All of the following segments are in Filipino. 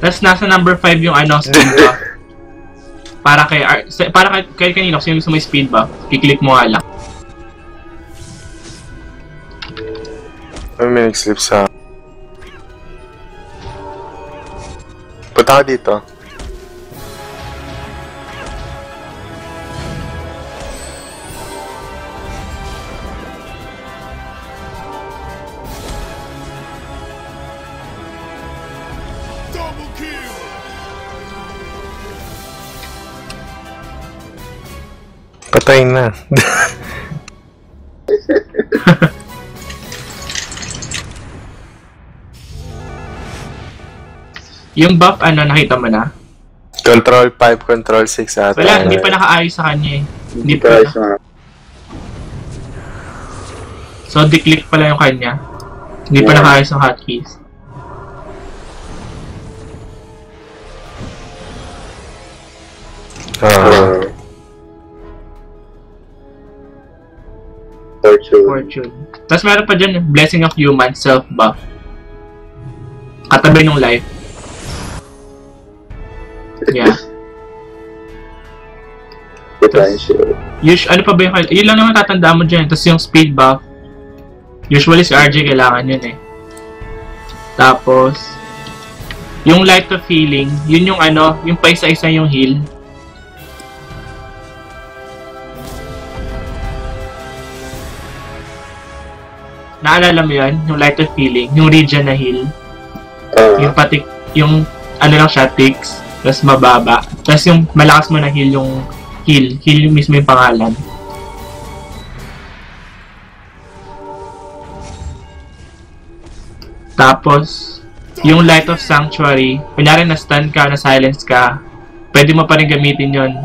Tapos nasa number 5 yung ano, speed buff. Para kay kanino, kasi yung gusto mo yung speed buff, i-click mo nga lang. May nag-slip sa... Punta ka dito. Patay na. Yung buff, ano, nakita mo na? Control 5, Control 6 ata. Wala, hindi pa nakaayos sa kanya eh. Hindi pa na. So, di-click pala yung kanya. Hindi pa nakaayos ang hotkeys. Fortune. Tapos meron pa dyan, Blessing of Human, self-buff. Katabi ng life. Yeah. Ano pa ba yung... Yun lang naman tatandaan mo dyan. Tapos yung speed buff. Usually si RJ kailangan yun eh. Tapos, yung light of healing, yun yung ano, yung pa isa-isa yung heal. Naalala mo yun? Yung light of healing, yung region na heal. Yung pati, yung ano lang siya, ticks, tapos mababa. Tapos yung malakas mo na heal yung heal yung mismo yung pangalan. Tapos, yung light of sanctuary, kunyari na-stun ka, na-silence ka, pwede mo pa rin gamitin yun.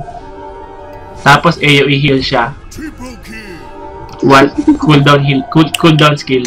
Tapos AoE heal siya. One cooldown heal, cooldown skill.